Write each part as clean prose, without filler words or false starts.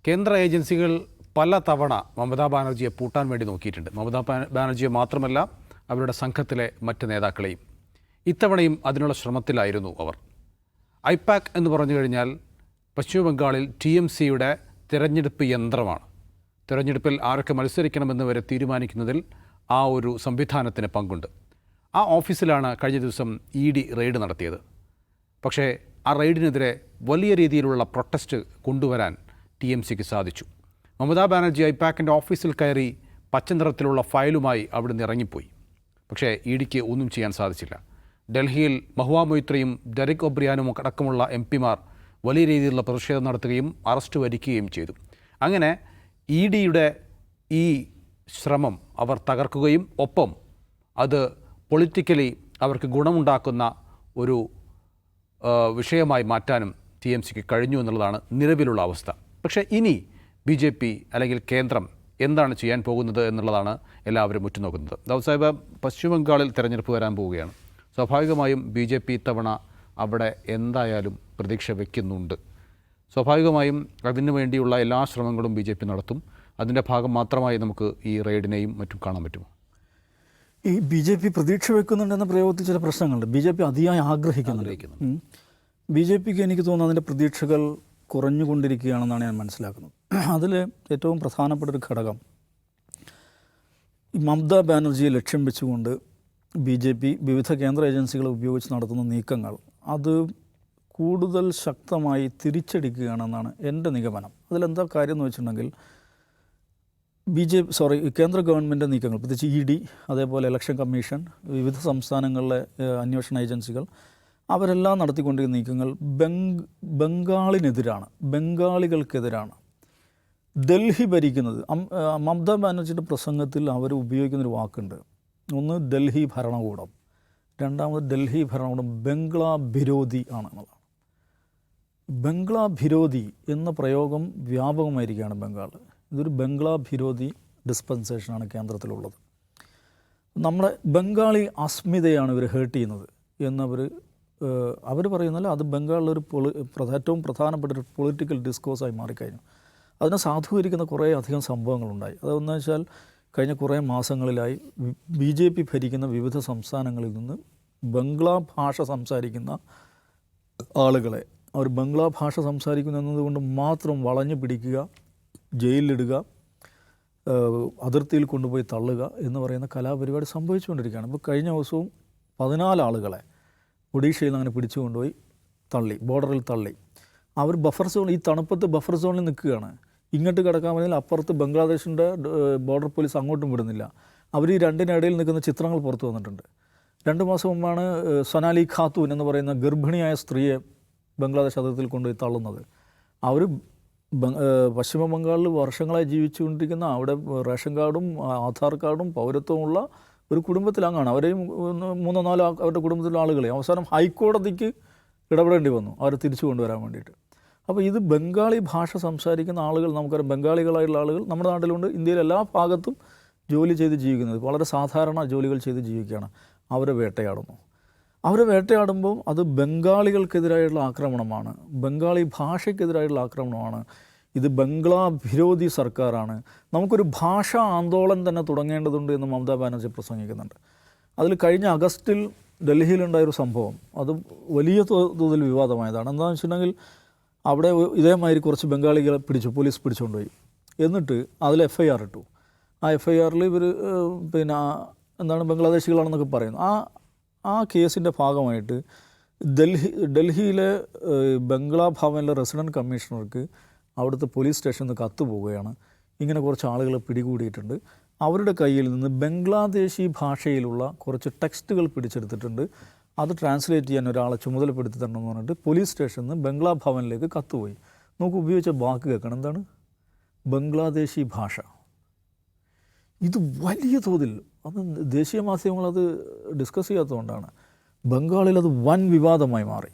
കേന്ദ്ര ഏജൻസികൾ പല തവണ മമതാ ബാനർജിയെ പൂട്ടാൻ വേണ്ടി നോക്കിയിട്ടുണ്ട്. മമതാ ബാനർജിയെ മാത്രമല്ല, അവരുടെ സംഘത്തിലെ മറ്റ് നേതാക്കളെയും. ഇത്തവണയും അതിനുള്ള ശ്രമത്തിലായിരുന്നു അവർ. ഐപാക് എന്ന് പറഞ്ഞു കഴിഞ്ഞാൽ പശ്ചിമ ബംഗാളിൽ TMCയുടെ തിരഞ്ഞെടുപ്പ് യന്ത്രമാണ്. തിരഞ്ഞെടുപ്പിൽ ആരൊക്കെ മത്സരിക്കണമെന്ന് വരെ തീരുമാനിക്കുന്നതിൽ ആ ഒരു സംവിധാനത്തിന് പങ്കുണ്ട്. ആ ഓഫീസിലാണ് കഴിഞ്ഞ ദിവസം ED റെയ്ഡ് നടത്തിയത്. പക്ഷേ ആ റെയ്ഡിനെതിരെ വലിയ രീതിയിലുള്ള പ്രൊട്ടസ്റ്റ് കൊണ്ടുവരാൻ TMCക്ക് സാധിച്ചു. മമതാ ബാനർജി ഐപാക്കിൻ്റെ ഓഫീസിൽ കയറി പച്ചനിറത്തിലുള്ള ഫയലുമായി അവിടുന്ന് ഇറങ്ങിപ്പോയി. പക്ഷേ EDക്ക് ഒന്നും ചെയ്യാൻ സാധിച്ചില്ല. ഡൽഹിയിൽ മഹുവ മൊയ്ത്രയും ഡെറിക് ഒബ്രിയാനും അടക്കമുള്ള MPമാർ വലിയ രീതിയിലുള്ള പ്രതിഷേധം നടത്തുകയും അറസ്റ്റ് വരിക്കുകയും ചെയ്തു. അങ്ങനെ EDയുടെ ഈ ശ്രമം അവർ തകർക്കുകയും ഒപ്പം അത് പൊളിറ്റിക്കലി അവർക്ക് ഗുണമുണ്ടാക്കുന്ന ഒരു വിഷയമായി മാറ്റാനും TMCക്ക് കഴിഞ്ഞു എന്നുള്ളതാണ് നിലവിലുള്ള അവസ്ഥ. പക്ഷേ ഇനി BJP അല്ലെങ്കിൽ കേന്ദ്രം എന്താണ് ചെയ്യാൻ പോകുന്നത് എന്നുള്ളതാണ് എല്ലാവരും ഉറ്റുനോക്കുന്നത്. ദാവൂദ് സാഹിബ്, പശ്ചിമ ബംഗാളിൽ തെരഞ്ഞെടുപ്പ് വരാൻ പോവുകയാണ്. സ്വാഭാവികമായും BJP ഇത്തവണ അവിടെ എന്തായാലും പ്രതീക്ഷ വയ്ക്കുന്നുണ്ട്. സ്വാഭാവികമായും അതിനു വേണ്ടിയുള്ള എല്ലാ ശ്രമങ്ങളും BJP നടത്തും. അതിൻ്റെ ഭാഗം മാത്രമായി നമുക്ക് ഈ റെയ്ഡിനെയും മറ്റും കാണാൻ പറ്റുമോ? ഈ BJP പ്രതീക്ഷ വെക്കുന്നുണ്ടെന്ന പ്രയോഗത്തിൽ ചില പ്രശ്നങ്ങളുണ്ട്. BJP അതിയായി ആഗ്രഹിക്കുന്നുണ്ട്. BJPക്ക് എനിക്ക് തോന്നുന്നു അതിൻ്റെ പ്രതീക്ഷകൾ കുറഞ്ഞുകൊണ്ടിരിക്കുകയാണെന്നാണ് ഞാൻ മനസ്സിലാക്കുന്നത്. അതിൽ ഏറ്റവും പ്രധാനപ്പെട്ട ഒരു ഘടകം ഈ മമതാ ബാനർജിയെ ലക്ഷ്യം വെച്ചുകൊണ്ട് BJP വിവിധ കേന്ദ്ര ഏജൻസികളെ ഉപയോഗിച്ച് നടത്തുന്ന നീക്കങ്ങൾ അത് കൂടുതൽ ശക്തമായി തിരിച്ചടിക്കുകയാണെന്നാണ് എൻ്റെ നിഗമനം. അതിലെന്താ കാര്യം എന്ന് വെച്ചിട്ടുണ്ടെങ്കിൽ കേന്ദ്ര ഗവൺമെൻറ് നീക്കങ്ങൾ, പ്രത്യേകിച്ച് ED, അതേപോലെ ഇലക്ഷൻ കമ്മീഷൻ, വിവിധ സംസ്ഥാനങ്ങളിലെ അന്വേഷണ ഏജൻസികൾ, അവരെല്ലാം നടത്തിക്കൊണ്ടിരിക്കുന്ന നീക്കങ്ങൾ ബംഗാളിനെതിരാണ്, ബംഗാളികൾക്കെതിരാണ്. ഡൽഹി ഭരിക്കുന്നത് മമതാ ബാനർജിയുടെ പ്രസംഗത്തിൽ അവർ ഉപയോഗിക്കുന്നൊരു വാക്കുണ്ട്. ഒന്ന് ഡൽഹി ഭരണകൂടം, രണ്ടാമത് ഡൽഹി ഭരണകൂടം ബംഗ്ലാ ഭിരോധി ആണെന്നുള്ളതാണ്. ബംഗ്ലാ ഭിരോധി എന്ന പ്രയോഗം വ്യാപകമായിരിക്കുകയാണ് ബംഗാൾ. ഇതൊരു ബംഗ്ലാ ഭിരോധി ഡിസ്പെൻസേഷനാണ് കേന്ദ്രത്തിലുള്ളത്. നമ്മുടെ ബംഗാളി അസ്മിതയാണ് ഇവർ ഹേർട്ട് ചെയ്യുന്നത് എന്നവർ പറയുന്നല്ല. അത് ബംഗാളിലൊരു ഏറ്റവും പ്രധാനപ്പെട്ട ഒരു പൊളിറ്റിക്കൽ ഡിസ്കോഴ്സായി മാറിക്കഴിഞ്ഞു. അതിനെ സാധൂകരിക്കുന്ന കുറേ അധികം സംഭവങ്ങളുണ്ടായി. അതെന്ന് വെച്ചാൽ കഴിഞ്ഞ കുറേ മാസങ്ങളിലായി BJP ഭരിക്കുന്ന വിവിധ സംസ്ഥാനങ്ങളിൽ നിന്ന് ബംഗ്ലാ ഭാഷ സംസാരിക്കുന്ന ആളുകളെ അവർ ബംഗ്ലാ ഭാഷ സംസാരിക്കുന്നു എന്നതുകൊണ്ട് മാത്രം വളഞ്ഞു പിടിക്കുക, ജയിലിലിടുക, അതിർത്തിയിൽ കൊണ്ടുപോയി തള്ളുക എന്ന് പറയുന്ന കലാപരിപാടി സംഭവിച്ചുകൊണ്ടിരിക്കുകയാണ്. ഇപ്പോൾ കഴിഞ്ഞ ദിവസവും 14 ആളുകളെ ഒഡീഷയിൽ നിന്ന് അങ്ങനെ പിടിച്ചുകൊണ്ടുപോയി തള്ളി, ബോർഡറിൽ തള്ളി. അവർ ബഫർ സോൺ, ഈ തണുപ്പത്ത് ബഫർ സോണിൽ നിൽക്കുകയാണ്. ഇങ്ങോട്ട് കിടക്കാൻ പറഞ്ഞാൽ അപ്പുറത്ത് ബംഗ്ലാദേശിൻ്റെ ബോർഡർ പോലീസ് അങ്ങോട്ടും വിടുന്നില്ല. അവർ ഈ രണ്ടിനിടയിൽ നിൽക്കുന്ന ചിത്രങ്ങൾ പുറത്തു വന്നിട്ടുണ്ട്. 2 മാസം മുമ്പാണ് സൊനാലി ഖാത്തൂൻ എന്ന് പറയുന്ന ഗർഭിണിയായ സ്ത്രീയെ ബംഗ്ലാദേശ് അതിർത്തിയിൽ കൊണ്ടുപോയി തള്ളുന്നത്. അവർ പശ്ചിമ ബംഗാളിൽ വർഷങ്ങളായി ജീവിച്ചുകൊണ്ടിരിക്കുന്ന, അവിടെ റേഷൻ കാർഡും ആധാർ കാർഡും പൗരത്വമുള്ള ഒരു കുടുംബത്തിലങ്ങാണ്. അവരെയും 3-4 അവരുടെ കുടുംബത്തിലുള്ള ആളുകളെ അവസാനം ഹൈക്കോടതിക്ക് ഇടപെടേണ്ടി വന്നു അവരെ തിരിച്ചു കൊണ്ടുവരാൻ വേണ്ടിയിട്ട്. അപ്പോൾ ഇത് ബംഗാളി ഭാഷ സംസാരിക്കുന്ന ആളുകൾ, നമുക്കറിയാം ബംഗാളികളായിട്ടുള്ള ആളുകൾ നമ്മുടെ നാട്ടിലുണ്ട്. ഇന്ത്യയിൽ എല്ലാ ഭാഗത്തും ജോലി ചെയ്ത് ജീവിക്കുന്നത്, വളരെ സാധാരണ ജോലികൾ ചെയ്ത് ജീവിക്കുകയാണ്. അവരെ വേട്ടയാടുന്നു. അവരെ വേട്ടയാടുമ്പോൾ അത് ബംഗാളികൾക്കെതിരായുള്ള ആക്രമണമാണ്, ബംഗാളി ഭാഷയ്ക്കെതിരായുള്ള ആക്രമണമാണ്. ഇത് ബംഗ്ലാ ഭിരോധി സർക്കാരാണ്. നമുക്കൊരു ഭാഷാ ആന്തോളൻ തന്നെ തുടങ്ങേണ്ടതുണ്ട് എന്ന് മമതാ ബാനർജി പ്രസംഗിക്കുന്നുണ്ട്. അതിൽ കഴിഞ്ഞ അഗസ്റ്റിൽ ഡൽഹിയിലുണ്ടായൊരു സംഭവം അത് വലിയ തോതിൽ വിവാദമായതാണ്. എന്താണെന്ന് വെച്ചിട്ടുണ്ടെങ്കിൽ അവിടെ ഇതേമാതിരി കുറച്ച് ബംഗാളികളെ പോലീസ് പിടിച്ചുകൊണ്ടുപോയി. എന്നിട്ട് അതിൽ FIR ഇട്ടു. ആ FIRൽ ഇവർ ബംഗ്ലാദേശികളാണെന്നൊക്കെ പറയുന്നു. ആ കേസിൻ്റെ ഭാഗമായിട്ട് ഡൽഹിയിലെ ബംഗ്ലാ ഭവനിലെ റെസിഡൻറ്റ് കമ്മീഷണർക്ക് അവിടുത്തെ പോലീസ് സ്റ്റേഷനിൽ നിന്ന് കത്ത് പോവുകയാണ്. ഇങ്ങനെ കുറച്ച് ആളുകളെ പിടികൂടിയിട്ടുണ്ട്. അവരുടെ കയ്യിൽ നിന്ന് ബംഗ്ലാദേശി ഭാഷയിലുള്ള കുറച്ച് ടെക്സ്റ്റുകൾ പിടിച്ചെടുത്തിട്ടുണ്ട്. അത് ട്രാൻസ്ലേറ്റ് ചെയ്യാൻ ഒരാളെ ചുമതലപ്പെടുത്തി തരണമെന്ന് പറഞ്ഞിട്ട് പോലീസ് സ്റ്റേഷനിൽ നിന്ന് ബംഗ്ലാ ഭവനിലേക്ക് കത്തുപോയി. നമുക്ക് ഉപയോഗിച്ച വാക്ക് കേൾക്കണം. എന്താണ്? ബംഗ്ലാദേശി ഭാഷ. ഇത് വലിയ തോതിൽ, അത് ദേശീയ മാധ്യമങ്ങളത് ഡിസ്കസ് ചെയ്യാത്തതുകൊണ്ടാണ്. ബംഗാളിൽ അത് വൻ വിവാദമായി മാറി.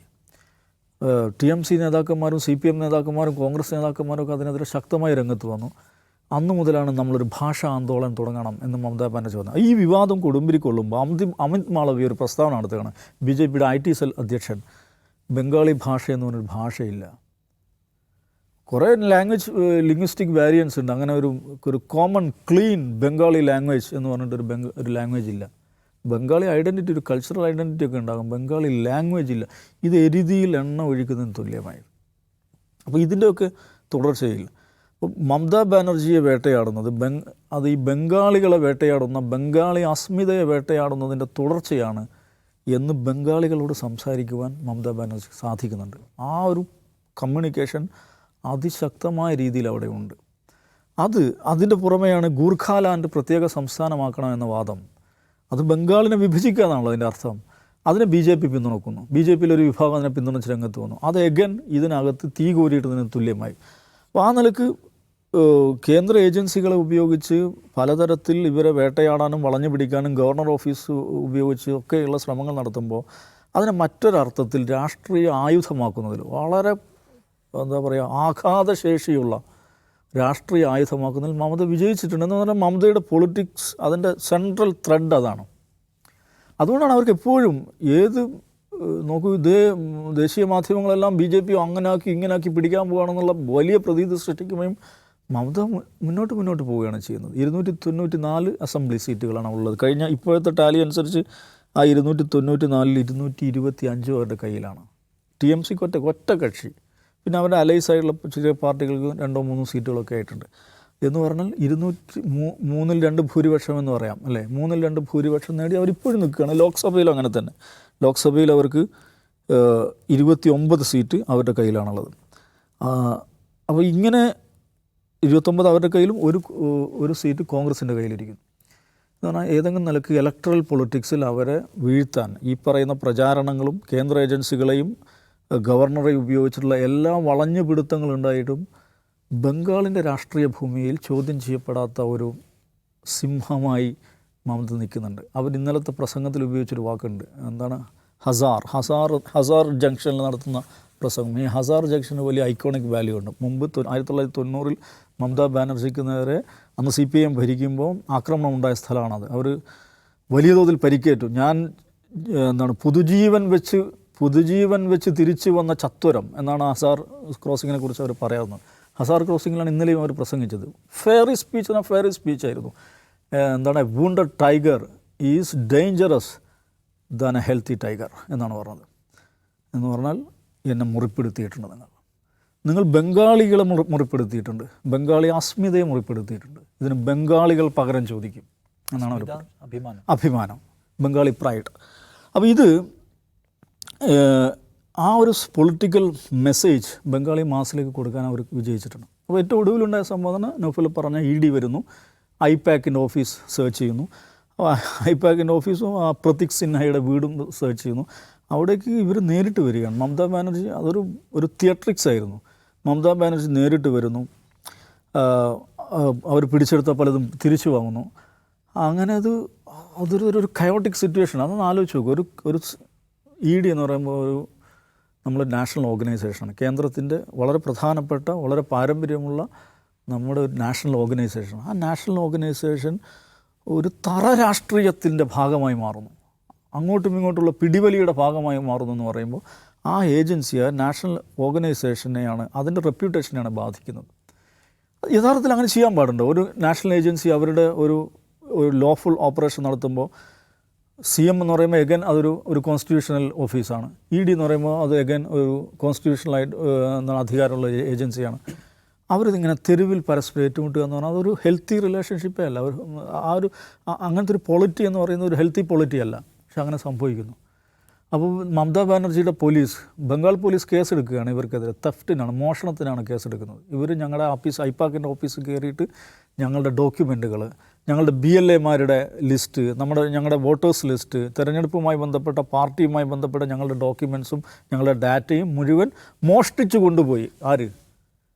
TMC നേതാക്കന്മാരും CPM നേതാക്കന്മാരും കോൺഗ്രസ് നേതാക്കന്മാരും ഒക്കെ അതിനെതിരെ ശക്തമായി രംഗത്ത് വന്നു. അന്നു മുതലാണ് നമ്മളൊരു ഭാഷാ ആന്തോളൻ തുടങ്ങണം എന്ന് മമതാ ബാനർജി പറഞ്ഞു. ഈ വിവാദം കൊടുമ്പിരിക്കൊള്ളുമ്പോൾ അമിത് മാളവ്യ ഒരു പ്രസ്താവന നടത്തുകയാണ്. BJPയുടെ IT സെൽ അധ്യക്ഷൻ, ബംഗാളി ഭാഷ എന്ന് പറഞ്ഞൊരു ഭാഷയില്ല. കുറേ ലാംഗ്വേജ് ലിംഗ്വിസ്റ്റിക് വേരിയൻസ് ഉണ്ട്. അങ്ങനെ ഒരു കോമൺ ക്ലീൻ ബംഗാളി ലാംഗ്വേജ് എന്ന് പറഞ്ഞിട്ടൊരു ഒരു ലാംഗ്വേജ് ഇല്ല. ബംഗാളി ഐഡൻറ്റിറ്റി, ഒരു കൾച്ചറൽ ഐഡൻറ്റിറ്റി ഒക്കെ ഉണ്ടാകും, ബംഗാളി ലാംഗ്വേജ് ഇല്ല. ഇത് എരുതിയിൽ എണ്ണ ഒഴിക്കുന്നതിന് തുല്യമായി. അപ്പോൾ ഇതിൻ്റെയൊക്കെ തുടർച്ചയില്ല. അപ്പോൾ മമതാ ബാനർജിയെ വേട്ടയാടുന്നത് അത് ഈ ബംഗാളികളെ വേട്ടയാടുന്ന, ബംഗാളി അസ്മിതയെ വേട്ടയാടുന്നതിൻ്റെ തുടർച്ചയാണ് എന്ന് ബംഗാളികളോട് സംസാരിക്കുവാൻ മമതാ ബാനർജിക്ക് സാധിക്കുന്നുണ്ട്. ആ ഒരു കമ്മ്യൂണിക്കേഷൻ അതിശക്തമായ രീതിയിൽ അവിടെ ഉണ്ട്. അതിൻ്റെ പുറമെയാണ് ഗൂർഖാലാൻഡ് പ്രത്യേക സംസ്ഥാനമാക്കണമെന്ന വാദം. അത് ബംഗാളിനെ വിഭജിക്കുക എന്നാണല്ലോ അതിൻ്റെ അർത്ഥം. അതിനെ BJP പിന്തുണക്കുന്നു. BJPയിലൊരു വിഭാഗം അതിനെ പിന്തുണച്ച് രംഗത്ത് വന്നു. അത് എഗൻ ഇതിനകത്ത് തീ കോരിയിട്ടതിന് തുല്യമായി. അപ്പോൾ ആ നിലക്ക് കേന്ദ്ര ഏജൻസികളെ ഉപയോഗിച്ച് പലതരത്തിൽ ഇവരെ വേട്ടയാടാനും വളഞ്ഞു പിടിക്കാനും ഗവർണർ ഓഫീസ് ഉപയോഗിച്ച് ഒക്കെയുള്ള ശ്രമങ്ങൾ നടത്തുമ്പോൾ അതിനെ മറ്റൊരർത്ഥത്തിൽ രാഷ്ട്രീയ ആയുധമാക്കുന്നതിൽ വളരെ എന്താ പറയുക ആഘാതശേഷിയുള്ള രാഷ്ട്രീയ ആയുധമാക്കുന്നതിൽ മമത വിജയിച്ചിട്ടുണ്ട്. എന്ന് പറഞ്ഞാൽ മമതയുടെ പൊളിറ്റിക്സ് അതിൻ്റെ സെൻട്രൽ ത്രെഡ് അതാണ്. അതുകൊണ്ടാണ് അവർക്ക് എപ്പോഴും നോക്കൂ, ദേശീയ മാധ്യമങ്ങളെല്ലാം BJP അങ്ങനാക്കി ഇങ്ങനാക്കി പിടിക്കാൻ പോകുകയാണെന്നുള്ള വലിയ പ്രതീതി സൃഷ്ടിക്കുകയും മമത മുന്നോട്ട് പോവുകയാണ് ചെയ്യുന്നത്. 294 അസംബ്ലി സീറ്റുകളാണ് ഉള്ളത്. ഇപ്പോഴത്തെ ടാലി അനുസരിച്ച് ആ 294-ൽ 225 അവരുടെ കയ്യിലാണ്. TMCക്ക് ഒറ്റ കക്ഷി, പിന്നെ അവരുടെ അലൈസായിട്ടുള്ള ചെറിയ പാർട്ടികൾക്ക് 2-3 സീറ്റുകളൊക്കെ ആയിട്ടുണ്ട്. എന്ന് പറഞ്ഞാൽ 203-2 ഭൂരിപക്ഷം എന്ന് പറയാം അല്ലേ. 3-2 ഭൂരിപക്ഷം നേടി അവരിപ്പോഴും നിൽക്കുകയാണ്. ലോക്സഭയിലും അങ്ങനെ തന്നെ. ലോക്സഭയിൽ അവർക്ക് 29 സീറ്റ് അവരുടെ കയ്യിലാണുള്ളത്. അപ്പോൾ ഇങ്ങനെ 29 അവരുടെ കയ്യിലും ഒരു സീറ്റ് കോൺഗ്രസിൻ്റെ കയ്യിലിരിക്കുന്നു. എന്ന് പറഞ്ഞാൽ ഏതെങ്കിലും നിലക്ക് ഇലക്ട്രൽ പൊളിറ്റിക്സിൽ അവരെ വീഴ്ത്താൻ ഈ പറയുന്ന പ്രചാരണങ്ങളും കേന്ദ്ര ഏജൻസികളെയും ഗവർണറെ ഉപയോഗിച്ചിട്ടുള്ള എല്ലാ വളഞ്ഞുപിടുത്തങ്ങളുണ്ടായിട്ടും ബംഗാളിൻ്റെ രാഷ്ട്രീയ ഭൂമിയിൽ ചോദ്യം ചെയ്യപ്പെടാത്ത ഒരു സിംഹമായി മമത നിൽക്കുന്നുണ്ട്. അവർ ഇന്നലത്തെ പ്രസംഗത്തിൽ ഉപയോഗിച്ചൊരു വാക്കുണ്ട്, എന്താണ്, ഹസാർ ജംഗ്ഷനിൽ നടത്തുന്ന പ്രസംഗം. ഈ ഹസാർ ജംഗ്ഷന് വലിയ ഐക്കോണിക് വാല്യൂ ഉണ്ട്. മുമ്പ് 1990-ൽ മമതാ ബാനർജിക്ക് നേരെ അന്ന് CPM ഭരിക്കുമ്പോൾ ആക്രമണം ഉണ്ടായ സ്ഥലമാണത്. അവർ വലിയ തോതിൽ പരിക്കേറ്റു. പുതുജീവൻ വെച്ച് തിരിച്ചു വന്ന ചത്വരം എന്നാണ് ഹസാർ ക്രോസിങ്ങിനെ കുറിച്ച് അവർ പറയാവുന്നത്. ഹസാർ ക്രോസിങ്ങിലാണ് ഇന്നലെയും അവർ പ്രസംഗിച്ചത്. ഫെയറി സ്പീച്ചായിരുന്നു. Wounded tiger is dangerous than a healthy tiger എന്നാണ് പറഞ്ഞത്. എന്ന് പറഞ്ഞാൽ എന്നെ മുറിപ്പെടുത്തിയിട്ടുണ്ട് നിങ്ങൾ ബംഗാളികളെ മുറിപ്പെടുത്തിയിട്ടുണ്ട്, ബംഗാളി അസ്മിതയെ മുറിപ്പെടുത്തിയിട്ടുണ്ട്. ഇതിന് ബംഗാളികൾ പകരം ചോദിക്കും എന്നാണ് അവർ അഭിമാനം, ബംഗാളി പ്രൈഡ്. അപ്പോൾ ഇത് ആ ഒരു പൊളിറ്റിക്കൽ മെസ്സേജ് ബംഗാളി മാസിലേക്ക് കൊടുക്കാൻ അവർ വിജയിച്ചിട്ടുണ്ട്. അപ്പോൾ ഏറ്റവും ഒടുവിലുണ്ടായ സംഭവം നൗഫൽ പറഞ്ഞ ED വരുന്നു, ഐപാക്കിൻ്റെ ഓഫീസ് സെർച്ച് ചെയ്യുന്നു. ഐപാക്കിൻ്റെ ഓഫീസും പ്രതീക് സിൻഹയുടെ വീടും സെർച്ച് ചെയ്യുന്നു. അവിടേക്ക് ഇവർ നേരിട്ട് വരികയാണ്. മമതാ ബാനർജി ഒരു തിയേട്രിക്സ് ആയിരുന്നു. മമതാ ബാനർജി നേരിട്ട് വരുന്നു, അവർ പിടിച്ചെടുത്ത പലതും തിരിച്ചു വാങ്ങുന്നു. അങ്ങനെ അതൊരു കയോട്ടിക് സിറ്റുവേഷൻ. അതൊന്ന് ആലോചിച്ച് നോക്കും. ഒരു ED എന്ന് പറയുമ്പോൾ നമ്മുടെ നാഷണൽ ഓർഗനൈസേഷനാണ്, കേന്ദ്രത്തിൻ്റെ വളരെ പ്രധാനപ്പെട്ട വളരെ പാരമ്പര്യമുള്ള നമ്മുടെ ഒരു നാഷണൽ ഓർഗനൈസേഷൻ. ആ നാഷണൽ ഓർഗനൈസേഷൻ ഒരു തറ രാഷ്ട്രീയത്തിൻ്റെ ഭാഗമായി മാറുന്നു, അങ്ങോട്ടും ഇങ്ങോട്ടുള്ള പിടിവലിയുടെ ഭാഗമായി മാറുന്നു എന്ന് പറയുമ്പോൾ ആ ഏജൻസി, ആ നാഷണൽ ഓർഗനൈസേഷനെയാണ്, അതിൻ്റെ റെപ്യൂട്ടേഷനെയാണ് ബാധിക്കുന്നത്. യഥാർത്ഥത്തിൽ അങ്ങനെ ചെയ്യാൻ പാടുണ്ടോ? ഒരു നാഷണൽ ഏജൻസി അവരുടെ ഒരു ലോഫുൾ ഓപ്പറേഷൻ നടത്തുമ്പോൾ CM എന്ന് പറയുമ്പോൾ എഗൻ അതൊരു കോൺസ്റ്റിറ്റ്യൂഷണൽ ഓഫീസാണ്. ED എന്ന് പറയുമ്പോൾ അത് എഗൻ ഒരു കോൺസ്റ്റിറ്റ്യൂഷണലായിട്ട് അധികാരമുള്ള ഏജൻസിയാണ്. അവരിതിങ്ങനെ തെരുവിൽ പരസ്പരം ഏറ്റുമുട്ടുക എന്ന് പറഞ്ഞാൽ അതൊരു ഹെൽത്തി റിലേഷൻഷിപ്പേ അല്ല. അങ്ങനത്തെ ഒരു പൊളിറ്റി എന്ന് പറയുന്നത് ഒരു ഹെൽത്തി പൊളിറ്റി അല്ല. പക്ഷെ അങ്ങനെ സംഭവിക്കുന്നു. അപ്പോൾ മമതാ ബാനർജിയുടെ ബംഗാൾ പോലീസ് കേസെടുക്കുകയാണ് ഇവർക്കെതിരെ. തെഫ്റ്റിനാണ്, മോഷണത്തിനാണ് കേസെടുക്കുന്നത്. ഇവർ ഞങ്ങളുടെ ഐപാക്കിൻ്റെ ഓഫീസിൽ കയറിയിട്ട് ഞങ്ങളുടെ ഡോക്യുമെൻറ്റുകൾ, ഞങ്ങളുടെ BLAമാരുടെ ലിസ്റ്റ്, ഞങ്ങളുടെ വോട്ടേഴ്സ് ലിസ്റ്റ്, തെരഞ്ഞെടുപ്പുമായി ബന്ധപ്പെട്ട പാർട്ടിയുമായി ബന്ധപ്പെട്ട ഞങ്ങളുടെ ഡോക്യുമെൻറ്റ്സും ഞങ്ങളുടെ ഡാറ്റയും മുഴുവൻ മോഷ്ടിച്ചു കൊണ്ടുപോയി. ആര്?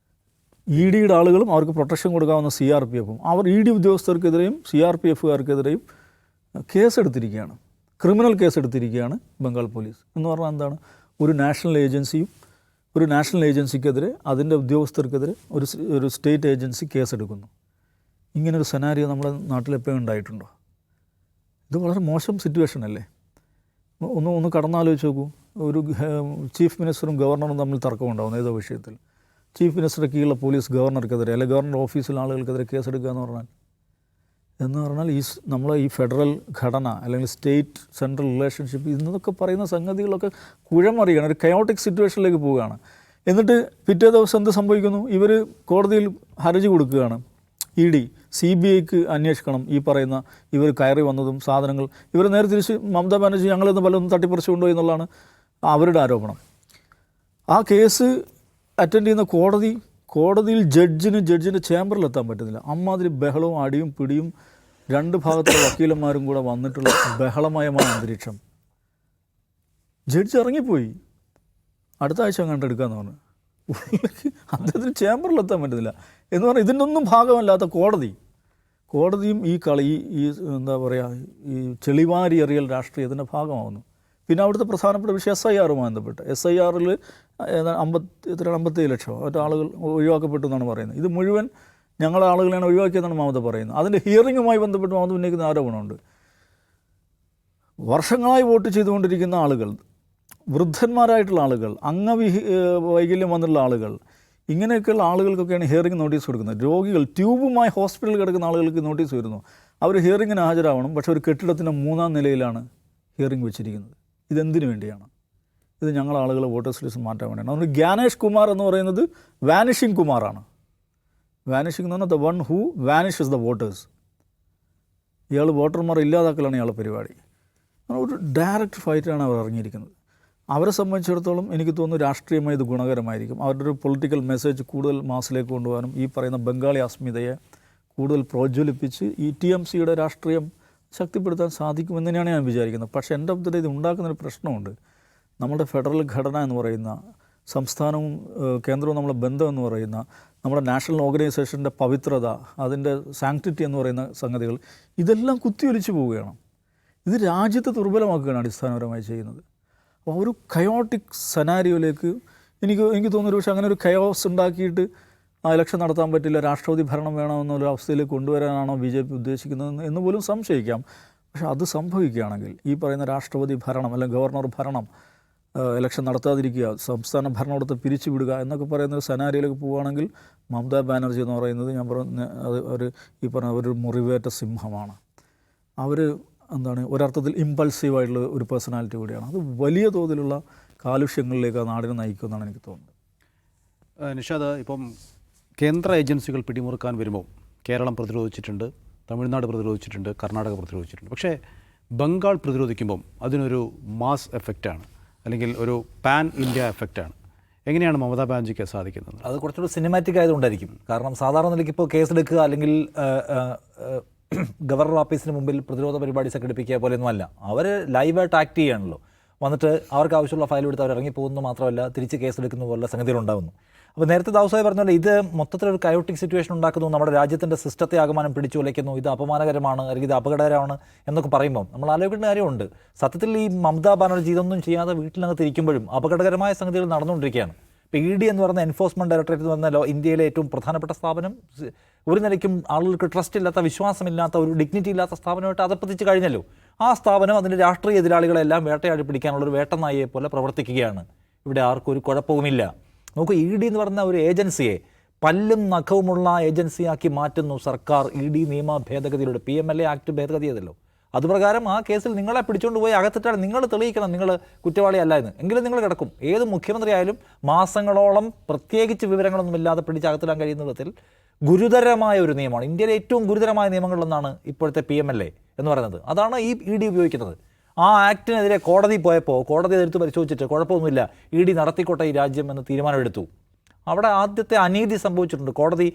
EDയുടെ ആളുകളും അവർക്ക് പ്രൊട്ടക്ഷൻ കൊടുക്കാവുന്ന CRPFും. അവർ ED ഉദ്യോഗസ്ഥർക്കെതിരെയും CRPFുകാർക്കെതിരെയും കേസെടുത്തിരിക്കുകയാണ്, ക്രിമിനൽ കേസെടുത്തിരിക്കുകയാണ് ബംഗാൾ പോലീസ്. എന്ന് പറഞ്ഞാൽ എന്താണ്? ഒരു നാഷണൽ ഏജൻസിക്കെതിരെ, അതിൻ്റെ ഉദ്യോഗസ്ഥർക്കെതിരെ ഒരു സ്റ്റേറ്റ് ഏജൻസി കേസെടുക്കുന്നു. ഇങ്ങനൊരു സെനാരിയോ നമ്മുടെ നാട്ടിലെപ്പോഴും ഉണ്ടായിട്ടുണ്ടോ? ഇത് വളരെ മോശം സിറ്റുവേഷൻ അല്ലേ? ഒന്ന് കടന്നാലോചിച്ച് നോക്കൂ. ഒരു ചീഫ് മിനിസ്റ്ററും ഗവർണറും തമ്മിൽ തർക്കമുണ്ടാകുന്നു ഏതോ വിഷയത്തിൽ. ചീഫ് മിനിസ്റ്റർക്ക് കീഴിലുള്ള പോലീസ് ഗവർണർക്കെതിരെ അല്ലെങ്കിൽ ഗവർണർ ഓഫീസിലെ ആളുകൾക്കെതിരെ കേസെടുക്കുക എന്ന് പറഞ്ഞാൽ നമ്മളെ ഈ ഫെഡറൽ ഘടന അല്ലെങ്കിൽ സ്റ്റേറ്റ് സെൻട്രൽ റിലേഷൻഷിപ്പ് ഇന്നതൊക്കെ പറയുന്ന സംഗതികളൊക്കെ കുഴമറിയാണ്, ഒരു കയോട്ടിക് സിറ്റുവേഷനിലേക്ക് പോവുകയാണ്. എന്നിട്ട് പിറ്റേ ദിവസം എന്ത് സംഭവിക്കുന്നു? ഇവർ കോടതിയിൽ ഹർജി കൊടുക്കുകയാണ്. ED CBIക്ക് അന്വേഷിക്കണം ഈ പറയുന്ന ഇവർ കയറി വന്നതും സാധനങ്ങൾ. ഇവർ നേരെ തിരിച്ച് മമതാ ബാനർജി ഞങ്ങളിന്ന് പലതും തട്ടിപ്പറിച്ചു കൊണ്ടുപോയി എന്നുള്ളതാണ് അവരുടെ ആരോപണം. ആ കേസ് അറ്റൻഡ് ചെയ്യുന്ന കോടതിയിൽ ജഡ്ജിൻ്റെ ചേംബറിലെത്താൻ പറ്റുന്നില്ല. അമ്മാതിരി ബഹളവും അടിയും പിടിയും, രണ്ട് ഭാഗത്തുള്ള വക്കീലന്മാരും കൂടെ വന്നിട്ടുള്ള ബഹളമയമായ അന്തരീക്ഷം. ജഡ്ജി ഇറങ്ങിപ്പോയി, അടുത്ത ആഴ്ച കണ്ടെടുക്കാമെന്ന് പറഞ്ഞു. അദ്ദേഹത്തിന് ചേംബറിലെത്താൻ പറ്റുന്നില്ല എന്ന് പറഞ്ഞാൽ ഇതിൻ്റെ ഒന്നും ഭാഗമല്ലാത്ത കോടതിയും ഈ കളി ഈ എന്താ പറയുക, ഈ ചെളിവാരി എറിയൽ രാഷ്ട്രീയത്തിൻ്റെ ഭാഗമാവുന്നു. പിന്നെ അവിടുത്തെ പ്രധാനപ്പെട്ട വിഷയം SIR ബന്ധപ്പെട്ട് SIRൽ 57 ലക്ഷം ആളുകൾ ഒഴിവാക്കപ്പെട്ടു എന്നാണ് പറയുന്നത്. ഇത് മുഴുവൻ ഞങ്ങളുടെ ആളുകളെയാണ് ഒഴിവാക്കിയെന്നാണ് മമത പറയുന്നത്. അതിൻ്റെ ഹിയറിങ്ങുമായി ബന്ധപ്പെട്ട് മമത ഉന്നയിക്കുന്ന ആരോപണമുണ്ട്. വർഷങ്ങളായി വോട്ട് ചെയ്തുകൊണ്ടിരിക്കുന്ന ആളുകൾ, വൃദ്ധന്മാരായിട്ടുള്ള ആളുകൾ, വൈകല്യം വന്നുള്ള ആളുകൾ, ഇങ്ങനെയൊക്കെയുള്ള ആളുകൾക്കൊക്കെയാണ് ഹിയറിംഗ് നോട്ടീസ് കൊടുക്കുന്നത്. രോഗികൾ, ട്യൂബുമായി ഹോസ്പിറ്റലിൽ കിടക്കുന്ന ആളുകൾക്ക് നോട്ടീസ് വരുന്നു. അവർ ഹിയറിങ്ങിന് ഹാജരാവണം. പക്ഷേ ഒരു കെട്ടിടത്തിൻ്റെ 3-ാം നിലയിലാണ് ഹിയറിംഗ് വെച്ചിരിക്കുന്നത്. ഇതെന്തിനു വേണ്ടിയാണ്? ഇത് ഞങ്ങളുടെ ആളുകളെ വോട്ടേഴ്സ് ലിസ്റ്റ് മാറ്റാൻ വേണ്ടിയാണ്. അതുകൊണ്ട് ഗ്യാനേഷ് കുമാർ എന്ന് പറയുന്നത് വാനിഷിംഗ് കുമാറാണ്. വാനിഷിംഗ് എന്ന് പറഞ്ഞാൽ the one who vanishes the voters. ഇയാൾ വോട്ടർമാരെ ഇല്ലാതാക്കലാണ് ഇയാളുടെ പരിപാടി. ഒരു ഡയറക്റ്റ് ഫൈറ്റാണ് അവർ ഇറങ്ങിയിരിക്കുന്നത്. അവരെ സംബന്ധിച്ചിടത്തോളം എനിക്ക് തോന്നുന്നു രാഷ്ട്രീയമായി ഇത് ഗുണകരമായിരിക്കും. അവരുടെ ഒരു പൊളിറ്റിക്കൽ മെസ്സേജ് കൂടുതൽ മാസിലേക്ക് കൊണ്ടുപോകാനും ഈ പറയുന്ന ബംഗാളി അസ്മിതയെ കൂടുതൽ പ്രോജ്വലിപ്പിച്ച് ഈ TMCയുടെ രാഷ്ട്രീയം ശക്തിപ്പെടുത്താൻ സാധിക്കുമെന്ന് തന്നെയാണ് ഞാൻ വിചാരിക്കുന്നത്. പക്ഷേ എൻ്റെ അഭിപ്രായത്തിൽ ഇത് ഉണ്ടാക്കുന്നൊരു പ്രശ്നമുണ്ട്. നമ്മുടെ ഫെഡറൽ ഘടന എന്ന് പറയുന്ന, സംസ്ഥാനവും കേന്ദ്രവും നമ്മളെ ബന്ധം എന്ന് പറയുന്ന, നമ്മുടെ നാഷണൽ ഓർഗനൈസേഷൻ്റെ പവിത്രത, അതിൻ്റെ സാങ്ക്ടിറ്റി എന്ന് പറയുന്ന സംഗതികൾ, ഇതെല്ലാം കുത്തിയൊലിച്ചു പോവുകയാണ്. ഇത് രാജ്യത്തെ ദുർബലമാക്കുകയാണ് അടിസ്ഥാനപരമായി ചെയ്യുന്നത്. അപ്പോൾ ഒരു കയോട്ടിക് സെനാരിയോയിലേക്ക് എനിക്ക് തോന്നുന്നു പക്ഷേ അങ്ങനെ ഒരു കയോസ് ഉണ്ടാക്കിയിട്ട് ആ ഇലക്ഷൻ നടത്താൻ പറ്റില്ല, രാഷ്ട്രപതി ഭരണം വേണമെന്നൊരു അവസ്ഥയിലേക്ക് കൊണ്ടുവരാനാണോ BJP ഉദ്ദേശിക്കുന്നത് എന്ന് പോലും സംശയിക്കാം. പക്ഷേ അത് സംഭവിക്കുകയാണെങ്കിൽ ഈ പറയുന്ന രാഷ്ട്രപതി ഭരണം അല്ലെങ്കിൽ ഗവർണർ ഭരണം ഇലക്ഷൻ നടത്താതിരിക്കുക, സംസ്ഥാന ഭരണകൂടത്തെ പിരിച്ചുവിടുക എന്നൊക്കെ പറയുന്ന ഒരു സെനാരിയോയിലേക്ക് പോവുകയാണെങ്കിൽ മമതാ ബാനർജി എന്ന് പറയുന്നത് ഞാൻ പറഞ്ഞ അത് ഈ പറഞ്ഞ ഒരു മുറിവേറ്റ സിംഹമാണ്. അവർ ഒരർത്ഥത്തിൽ ഇമ്പൾസീവായിട്ടുള്ള ഒരു പേഴ്സണാലിറ്റി കൂടിയാണ്. അത് വലിയ തോതിലുള്ള കാലുഷ്യങ്ങളിലേക്ക് ആ നാടിനെ നയിക്കുമെന്നാണ് എനിക്ക് തോന്നുന്നത്. നിഷാദ്, ഇപ്പം കേന്ദ്ര ഏജൻസികൾ പിടിമുറുക്കാൻ വരുമ്പോൾ കേരളം പ്രതിരോധിച്ചിട്ടുണ്ട്, തമിഴ്നാട് പ്രതിരോധിച്ചിട്ടുണ്ട്, കർണാടക പ്രതിരോധിച്ചിട്ടുണ്ട്. പക്ഷേ ബംഗാൾ പ്രതിരോധിക്കുമ്പം അതിനൊരു മാസ് എഫക്റ്റാണ്, അല്ലെങ്കിൽ ഒരു പാൻ ഇന്ത്യ എഫക്റ്റാണ്. എങ്ങനെയാണ് മമതാ ബാനർജിക്ക് സാധിക്കുന്നത്? അത് കുറച്ചുകൂടി സിനിമാറ്റിക് ആയതുകൊണ്ടായിരിക്കും. കാരണം സാധാരണ നിലയ്ക്ക് ഇപ്പോൾ കേസെടുക്കുക അല്ലെങ്കിൽ ഗവർണർ ഓഫീസിന് മുമ്പിൽ പ്രതിരോധ പരിപാടി സംഘടിപ്പിക്കുക പോലെയൊന്നുമല്ല. അവർ ലൈവായിട്ട് ആക്ട് ചെയ്യുകയാണല്ലോ. വന്നിട്ട് അവർക്ക് ആവശ്യമുള്ള ഫയൽ എടുത്ത് അവർ ഇറങ്ങിപ്പോകുന്നു മാത്രമല്ല തിരിച്ച് കേസെടുക്കുന്ന പോലുള്ള സംഗതികളുണ്ടാകുന്നു. അപ്പോൾ നേരത്തെ ദാവസായി പറഞ്ഞ പോലെ ഇത് മൊത്തത്തിലൊരു കയോട്ടിക് സിറ്റുവേഷൻ ഉണ്ടാക്കുന്നു, നമ്മുടെ രാജ്യത്തിൻ്റെ സിസ്റ്റത്തെ ആകമാനം പിടിച്ചു ഉലയ്ക്കുന്നു, ഇത് അപമാനകരമാണ് അല്ലെങ്കിൽ ഇത് അപകടകരമാണ് എന്നൊക്കെ പറയുമ്പോൾ നമ്മൾ ആലോചിക്കേണ്ട കാര്യമുണ്ട്. സത്യത്തിൽ ഈ മമതാ ബാനർജി ഇതൊന്നും ചെയ്യാതെ വീട്ടിനകത്ത് ഇരിക്കുമ്പോഴും അപകടകരമായ സംഗതികൾ നടന്നുകൊണ്ടിരിക്കുകയാണ്. ഇപ്പോൾ ED എന്ന് പറയുന്ന എൻഫോഴ്സ്മെൻറ്റ് ഡയറക്ടറേറ്റ് എന്ന് പറഞ്ഞാൽ ഇന്ത്യയിലെ ഏറ്റവും പ്രധാനപ്പെട്ട സ്ഥാപനം, ഒരു നിലയ്ക്കും ആളുകൾക്ക് ട്രസ്റ്റ് ഇല്ലാത്ത, വിശ്വാസമില്ലാത്ത, ഒരു ഡിഗ്നിറ്റി ഇല്ലാത്ത സ്ഥാപനമായിട്ട് അതപ്പതിച്ച് കഴിഞ്ഞല്ലോ. ആ സ്ഥാപനം അതിൻ്റെ രാഷ്ട്രീയ എതിരാളികളെല്ലാം വേട്ടയാടി പിടിക്കാനുള്ളൊരു വേട്ടനായിയെ പോലെ പ്രവർത്തിക്കുകയാണ്. ഇവിടെ ആർക്കും ഒരു കുഴപ്പവുമില്ല. നമുക്ക് ED എന്ന് പറയുന്ന ഒരു ഏജൻസിയെ പല്ലും നഖവുമുള്ള ഏജൻസിയാക്കി മാറ്റുന്നു സർക്കാർ. ED നിയമ ഭേദഗതിയിലൂടെ PMLA ആക്ട് ഭേദഗതി ചെയ്തല്ലോ. അതുപ്രകാരം ആ കേസിൽ നിങ്ങളെ പിടിച്ചുകൊണ്ട് പോയി അകത്തിട്ടാൽ നിങ്ങൾ തെളിയിക്കണം നിങ്ങൾ കുറ്റവാളിയല്ല എന്ന്. എങ്കിലും നിങ്ങൾ കിടക്കും. ഏത് മുഖ്യമന്ത്രി ആയാലും മാസങ്ങളോളം പ്രത്യേകിച്ച് വിവരങ്ങളൊന്നുമില്ലാതെ പിടിച്ചകത്തിടാൻ കഴിയുന്ന വിധത്തിൽ ഗുരുതരമായ ഒരു നിയമമാണ്. ഇന്ത്യയിലെ ഏറ്റവും ഗുരുതരമായ നിയമങ്ങളിലൊന്നാണ് ഇപ്പോഴത്തെ PMLA എന്ന് പറയുന്നത്. അതാണ് ഈ ED ഉപയോഗിക്കുന്നത്. ആ ആക്ടിനെതിരെ കോടതി പോയപ്പോൾ കോടതി അതെടുത്ത് പരിശോധിച്ചിട്ട് കുഴപ്പമൊന്നുമില്ല, ED നടത്തിക്കോട്ടെ ഈ രാജ്യം എന്ന് തീരുമാനമെടുത്തു. അവിടെ ആദ്യത്തെ അനീതി സംഭവിച്ചിട്ടുണ്ട്. കോടതി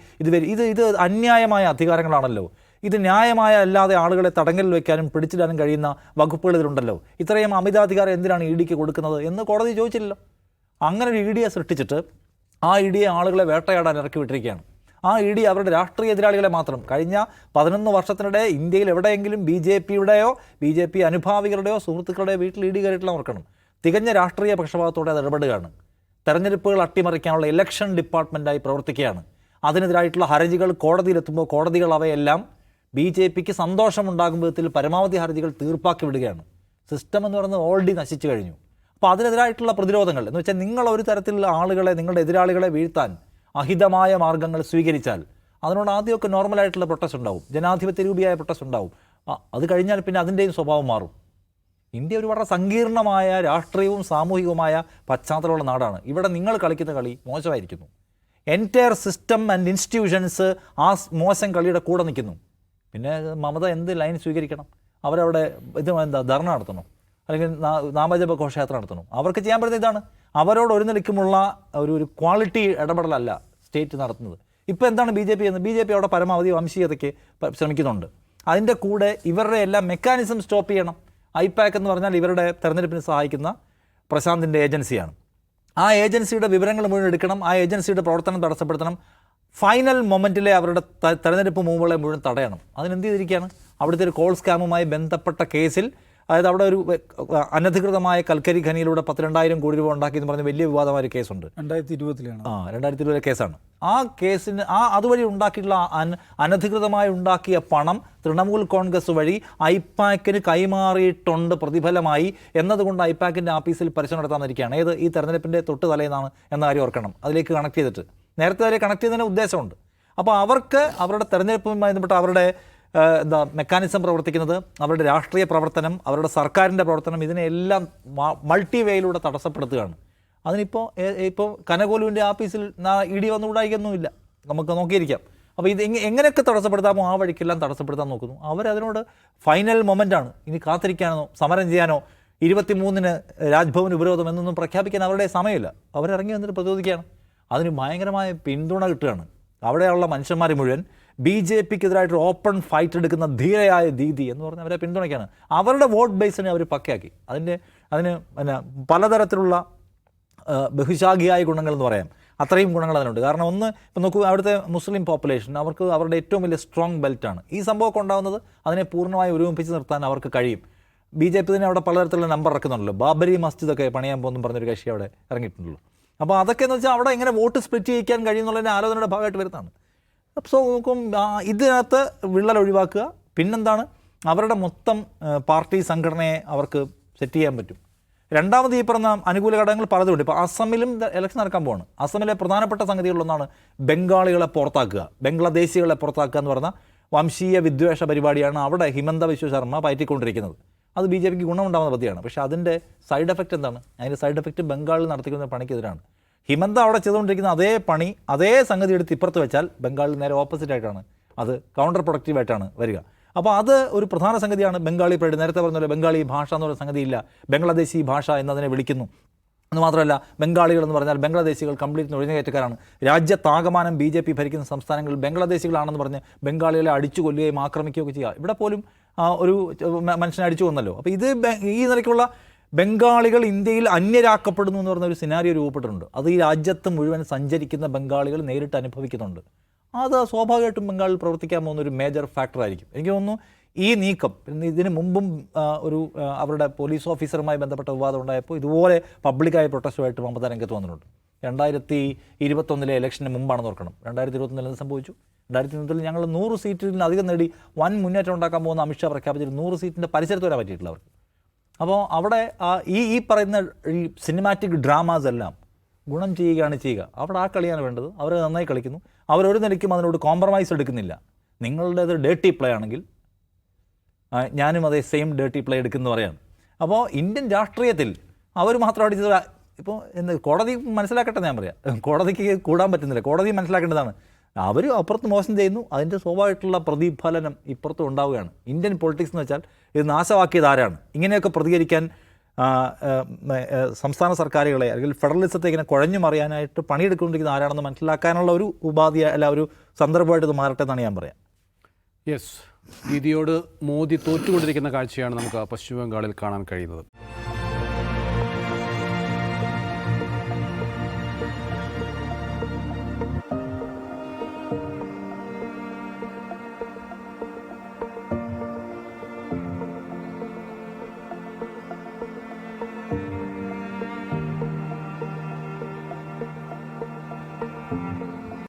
ഇത് അന്യായമായ അധികാരങ്ങളാണല്ലോ, ഇത് ന്യായമായ അല്ലാതെ ആളുകളെ തടങ്കലിൽ വയ്ക്കാനും പിടിച്ചിടാനും കഴിയുന്ന വകുപ്പുകൾ ഇതിലുണ്ടല്ലോ, ഇത്രയും അമിതാധികാരം എന്തിനാണ് EDക്ക് കൊടുക്കുന്നത് എന്ന് കോടതി ചോദിച്ചില്ലല്ലോ. അങ്ങനെ ഒരു EDയെ സൃഷ്ടിച്ചിട്ട് ആ EDയെ ആളുകളെ വേട്ടയാടാൻ ഇറക്കി വിട്ടിരിക്കുകയാണ്. ആ ED അവരുടെ രാഷ്ട്രീയ എതിരാളികളെ മാത്രം കഴിഞ്ഞ 11 വർഷത്തിനിടെ ഇന്ത്യയിൽ എവിടെയെങ്കിലും BJP അനുഭാവികളുടെയോ സുഹൃത്തുക്കളുടെയോ വീട്ടിൽ ED കയറിയിട്ടുള്ള ഓർക്കണം. തികഞ്ഞ രാഷ്ട്രീയ പക്ഷപാതത്തോടെ അത് ഇടപെടുകയാണ്. തെരഞ്ഞെടുപ്പുകൾ അട്ടിമറിക്കാനുള്ള ഇലക്ഷൻ ഡിപ്പാർട്ട്മെൻറ്റായി പ്രവർത്തിക്കുകയാണ്. അതിനെതിരായിട്ടുള്ള ഹർജികൾ കോടതിയിലെത്തുമ്പോൾ കോടതികൾ അവയെല്ലാം BJPക്ക് സന്തോഷമുണ്ടാകും വിധത്തിൽ പരമാവധി ഹർജികൾ തീർപ്പാക്കി വിടുകയാണ്. സിസ്റ്റം എന്ന് പറയുന്നത് ഓൾറെഡി നശിച്ചു കഴിഞ്ഞു. അപ്പോൾ അതിനെതിരായിട്ടുള്ള പ്രതിരോധങ്ങൾ എന്ന് വെച്ചാൽ നിങ്ങൾ ഒരു തരത്തിലുള്ള ആളുകളെ, നിങ്ങളുടെ എതിരാളികളെ വീഴ്ത്താൻ അഹിതമായ മാർഗ്ഗങ്ങൾ സ്വീകരിച്ചാൽ അതിനോട് ആദ്യമൊക്കെ നോർമലായിട്ടുള്ള പ്രൊട്ടസ്റ്റ് ഉണ്ടാവും, ജനാധിപത്യ രൂപിയായ പ്രൊട്ടസ്റ്റ് ഉണ്ടാവും. അത് കഴിഞ്ഞാൽ പിന്നെ അതിൻ്റെയും സ്വഭാവം മാറും. ഇന്ത്യ ഒരു വളരെ സങ്കീർണമായ രാഷ്ട്രീയവും സാമൂഹികവുമായ പശ്ചാത്തലമുള്ള നാടാണ്. ഇവിടെ നിങ്ങൾ കളിക്കുന്ന കളി മോശമായിരിക്കുന്നു. എൻറ്റയർ സിസ്റ്റം ആൻഡ് ഇൻസ്റ്റിറ്റ്യൂഷൻസ് ആ മോശം കളിയുടെ കൂടെ നിൽക്കുന്നു. പിന്നെ മമത എന്ത് ലൈൻ സ്വീകരിക്കണം? അവരവിടെ ധർണ നടത്തണം, അല്ലെങ്കിൽ നാമജപ ഘോഷയാത്ര നടത്തണം? അവർക്ക് ചെയ്യാൻ പറ്റുന്ന ഇതാണ്. അവരോട് ഒരു നിലയ്ക്കുമുള്ള ഒരു ക്വാളിറ്റി ഇടപെടലല്ല സ്റ്റേറ്റ് നടത്തുന്നത്. ഇപ്പോൾ എന്താണ് ബി ജെ പി ചെയ്യുന്നത്? ബി ജെ പി അവിടെ പരമാവധി വംശീയതയ്ക്ക് ശ്രമിക്കുന്നുണ്ട്. അതിൻ്റെ കൂടെ ഇവരുടെ എല്ലാം മെക്കാനിസം സ്റ്റോപ്പ് ചെയ്യണം. ഐപാക് എന്ന് പറഞ്ഞാൽ ഇവരുടെ തെരഞ്ഞെടുപ്പിന് സഹായിക്കുന്ന പ്രശാന്തിൻ്റെ ഏജൻസിയാണ്. ആ ഏജൻസിയുടെ വിവരങ്ങൾ മുഴുവൻ എടുക്കണം, ആ ഏജൻസിയുടെ പ്രവർത്തനം തടസ്സപ്പെടുത്തണം, ഫൈനൽ മൊമെൻറ്റിലെ അവരുടെ തെരഞ്ഞെടുപ്പ് മൂവുകളെ മുഴുവൻ തടയണം. അതിനെന്ത് ചെയ്തിരിക്കുകയാണ്? അവിടുത്തെ ഒരു കോൾ സ്കാമുമായി ബന്ധപ്പെട്ട കേസിൽ, അതായത് അവിടെ ഒരു അനധികൃതമായ കൽക്കരി ഖനിയിലൂടെ 12,000 കോടി രൂപ ഉണ്ടാക്കി എന്ന് പറഞ്ഞ വലിയ വിവാദമായ ഒരു കേസുണ്ട്. 2020 കേസാണ്. ആ കേസിന് അതുവഴി ഉണ്ടാക്കിയിട്ടുള്ള അനധികൃതമായി ഉണ്ടാക്കിയ പണം തൃണമൂൽ കോൺഗ്രസ് വഴി ഐപാക്കിന് കൈമാറിയിട്ടുണ്ട് പ്രതിഫലമായി എന്നതുകൊണ്ട് ഐപാക്കിൻ്റെ ആഫീസിൽ പരിശോധന നടത്താമെന്നിരിക്കുകയാണ്. ഏത് ഈ തെരഞ്ഞെടുപ്പിൻ്റെ തൊട്ട് തലേന്നാണ് എന്ന കാര്യം ഓർക്കണം. അതിലേക്ക് കണക്ട് ചെയ്തിട്ട് നേരത്തെ വരെ കണക്ട് ചെയ്യുന്നതിന് ഉദ്ദേശമുണ്ട്. അപ്പോൾ അവർക്ക് അവരുടെ തെരഞ്ഞെടുപ്പുമായി ബന്ധപ്പെട്ട് അവരുടെ മെക്കാനിസം പ്രവർത്തിക്കുന്നത്, അവരുടെ രാഷ്ട്രീയ പ്രവർത്തനം, അവരുടെ സർക്കാരിൻ്റെ പ്രവർത്തനം, ഇതിനെല്ലാം മൾട്ടിവേയിലൂടെ തടസ്സപ്പെടുത്തുകയാണ്. ഇപ്പോൾ കനകോലുവിൻ്റെ ആഫീസിൽ ഇടി വന്നുകൂടായിക്കൊന്നുമില്ല, നമുക്ക് നോക്കിയിരിക്കാം. അപ്പോൾ ഇത് എങ്ങനെയൊക്കെ തടസ്സപ്പെടുത്താമോ ആ വഴിക്കെല്ലാം തടസ്സപ്പെടുത്താൻ നോക്കുന്നു. അവരതിനോട് ഫൈനൽ മൊമെൻ്റാണ്. ഇനി കാത്തിരിക്കാനോ സമരം ചെയ്യാനോ 23-ന് രാജ്ഭവൻ ഉപരോധം എന്നൊന്നും പ്രഖ്യാപിക്കാൻ അവരുടെ സമയമില്ല. അവരിറങ്ങി വന്നിട്ട് പ്രതിരോധിക്കുകയാണ്. അതിന് ഭയങ്കരമായ പിന്തുണ കിട്ടുകയാണ്. അവിടെയുള്ള മനുഷ്യന്മാർ മുഴുവൻ ബി ജെ പിക്കെതിരായിട്ട് ഓപ്പൺ ഫൈറ്റ് എടുക്കുന്ന ധീരയായ ദീദി എന്ന് പറഞ്ഞ് അവരെ പിന്തുണയ്ക്കുകയാണ്. അവരുടെ വോട്ട് ബേസിനെ അവർ പക്കയാക്കി. അതിന് പലതരത്തിലുള്ള ബഹുശാഖിയായ ഗുണങ്ങൾ എന്ന് പറയാം. അത്രയും ഗുണങ്ങൾ അതിനുണ്ട്. കാരണം ഒന്ന്, ഇപ്പം നോക്കൂ, അവിടുത്തെ മുസ്ലിം പോപ്പുലേഷൻ അവർക്ക് അവരുടെ ഏറ്റവും വലിയ സ്ട്രോങ് ബെൽറ്റാണ്. ഈ സംഭവമൊക്കെ ഉണ്ടാകുന്നത് അതിനെ പൂർണ്ണമായി ഒരുമിപ്പിച്ച് നിർത്താൻ അവർക്ക് കഴിയും. ബി ജെ പി തന്നെ അവിടെ പലതരത്തിലുള്ള നമ്പർ ഇറക്കുന്നുണ്ടല്ലോ. ബാബരി മസ്ജിദൊക്കെ പണിയാൻ പോകുന്നു പറഞ്ഞൊരു കക്ഷി അവിടെ ഇറങ്ങിയിട്ടുണ്ടല്ലോ. അപ്പോൾ അതൊക്കെ എന്ന് വെച്ചാൽ അവിടെ എങ്ങനെ വോട്ട് സ്പ്ലിറ്റ് ചെയ്യിക്കാൻ കഴിയുന്നുള്ളതിൻ്റെ ആലോചനയുടെ ഭാഗമായിട്ട് വരുന്നതാണ്. സോ നോക്കും, ഇതിനകത്ത് വിള്ളൽ ഒഴിവാക്കുക. പിന്നെന്താണ്, അവരുടെ മൊത്തം പാർട്ടി സംഘടനയെ അവർക്ക് സെറ്റ് ചെയ്യാൻ പറ്റും. രണ്ടാമത് ഈ പറഞ്ഞ അനുകൂല ഘടകങ്ങൾ പലതുണ്ട്. ഇപ്പോൾ അസമിലും ഇലക്ഷൻ നടക്കാൻ പോവാണ്. അസമിലെ പ്രധാനപ്പെട്ട സംഗതികളിലൊന്നാണ് ബംഗാളികളെ പുറത്താക്കുക, ബംഗ്ലാദേശികളെ പുറത്താക്കുക എന്ന് പറഞ്ഞ വംശീയ വിദ്വേഷ പരിപാടിയാണ് അവിടെ ഹിമന്ത ബിശ്വ ശർമ്മ പയറ്റിക്കൊണ്ടിരിക്കുന്നത്. അത് ബി ജെ പിക്ക് ഗുണമുണ്ടാകുന്ന പദ്ധതിയാണ്. പക്ഷേ അതിൻ്റെ സൈഡ് എഫക്റ്റ് എന്താണ്? അതിൻ്റെ സൈഡ് എഫക്റ്റ് ബംഗാളിൽ നടത്തിക്കുന്ന പണിക്കെതിരാണ്. ഹിമന്ത അവിടെ ചെയ്തുകൊണ്ടിരിക്കുന്ന അതേ പണി, അതേ സംഗതി എടുത്ത് ഇപ്പുറത്ത് വെച്ചാൽ ബംഗാളിൽ നേരെ ഓപ്പോസിറ്റായിട്ടാണ്, അത് കൗണ്ടർ പ്രൊഡക്റ്റീവായിട്ടാണ് വരിക. അപ്പോൾ അത് ഒരു പ്രധാന സംഗതിയാണ്. ബംഗാളി പ്രൈഡ്, നേരത്തെ പറഞ്ഞ പോലെ ബംഗാളി ഭാഷ എന്നുള്ള സംഗതിയില്ല, ബംഗ്ലാദേശി ഭാഷ എന്നതിനെ വിളിക്കുന്നു. എന്ന് മാത്രമല്ല, ബംഗാളികൾ എന്ന് പറഞ്ഞാൽ ബംഗ്ലാദേശികൾ കംപ്ലീറ്റ് നുഴഞ്ഞുകയറ്റക്കാരാണ്. രാജ്യത്താകമാനം ബി ജെ പി ഭരിക്കുന്ന സംസ്ഥാനങ്ങളിൽ ബംഗ്ലാദേശികളാണെന്ന് പറഞ്ഞ് ബംഗാളികളെ അടിച്ചു കൊല്ലുകയും ആക്രമിക്കുകയൊക്കെ ചെയ്യുക. ഇവിടെ പോലും ഒരു മനുഷ്യനെ അടിച്ചു കൊന്നല്ലോ. അപ്പോൾ ഇത് ഈ നിലയ്ക്കുള്ള ബംഗാളികൾ ഇന്ത്യയിൽ അന്യരാക്കപ്പെടുന്നു എന്ന് പറഞ്ഞ ഒരു സിനാരിയോ രൂപപ്പെട്ടിട്ടുണ്ട്. അത് ഈ രാജ്യത്ത് മുഴുവൻ സഞ്ചരിക്കുന്ന ബംഗാളികൾ നേരിട്ട് അനുഭവിക്കുന്നുണ്ട്. അത് സ്വാഭാവികമായിട്ടും ബംഗാളിൽ പ്രവർത്തിക്കാൻ പോകുന്ന ഒരു മേജർ ഫാക്ടറായിരിക്കും. എനിക്ക് തോന്നുന്നു ഈ നീക്കം, ഇതിന് മുമ്പും അവരുടെ പോലീസ് ഓഫീസറുമായി ബന്ധപ്പെട്ട വിവാദം ഉണ്ടായപ്പോൾ ഇതുപോലെ പബ്ലിക്കായ പ്രൊട്ടസ്റ്റുമായിട്ട് മമത രംഗത്ത് വന്നിട്ടുണ്ട്. 2021 ഇലക്ഷന് മുമ്പാണെന്ന് ഓർക്കണം. 2021 എന്ത് സംഭവിച്ചു? 2021 ഞങ്ങൾ 100 സീറ്റിൽ അധികം നേടി വൻ മുന്നേറ്റം ഉണ്ടാക്കാൻ പോകുന്ന അമിത്ഷാ പ്രഖ്യാപിച്ചിട്ട് 100 സീറ്റിൻ്റെ പരിസരത്ത് വരാൻ പറ്റിയിട്ടില്ല അവർക്ക്. അപ്പോൾ അവിടെ ഈ പറയുന്ന ഈ സിനിമാറ്റിക് ഡ്രാമാസ് എല്ലാം ഗുണം ചെയ്യുകയാണ് ചെയ്യുക. അവിടെ ആ കളിയാണ് വേണ്ടത്. അവർ നന്നായി കളിക്കുന്നു. അവരൊരു നിലയ്ക്കും അതിനോട് കോംപ്രമൈസ് എടുക്കുന്നില്ല. നിങ്ങളുടേത് ഡേർട്ടി പ്ലേ ആണെങ്കിൽ ഞാനും അതേ സെയിം ഡേർട്ടി പ്ലേ എടുക്കുന്നു പറയാണ്. അപ്പോൾ ഇന്ത്യൻ രാഷ്ട്രീയത്തിൽ അവർ മാത്രം അടിച്ചത് ഇപ്പോൾ കോടതി മനസ്സിലാക്കട്ടെ. ഞാൻ പറയാം, കോടതിക്ക് കൂടാൻ പറ്റുന്നില്ല. കോടതി മനസ്സിലാക്കേണ്ടതാണ്. അവർ അപ്പുറത്ത് മോശം ചെയ്യുന്നു, അതിൻ്റെ സ്വാഭാവികമായിട്ടുള്ള പ്രതിഫലനം ഇപ്പുറത്തും ഉണ്ടാവുകയാണ്. ഇന്ത്യൻ പൊളിറ്റിക്സ് എന്ന് വെച്ചാൽ ഇത് നാശമാക്കിയത് ആരാണ്? ഇങ്ങനെയൊക്കെ പ്രതികരിക്കാൻ സംസ്ഥാന സർക്കാരുകളെ അല്ലെങ്കിൽ ഫെഡറലിസത്തെ ഇങ്ങനെ കുഴഞ്ഞു മറിയാനായിട്ട് പണിയെടുക്കൊണ്ടിരിക്കുന്ന ആരാണെന്ന് മനസ്സിലാക്കാനുള്ള ഒരു ഉപാധി, അല്ല ഒരു സന്ദർഭമായിട്ട് ഇത് മാറട്ടെ എന്നാണ് ഞാൻ പറയാം. യെസ്, ദീദിയോട് മോദി തോറ്റുകൊണ്ടിരിക്കുന്ന കാഴ്ചയാണ് നമുക്ക് പശ്ചിമ ബംഗാളിൽ കാണാൻ കഴിയുന്നത്.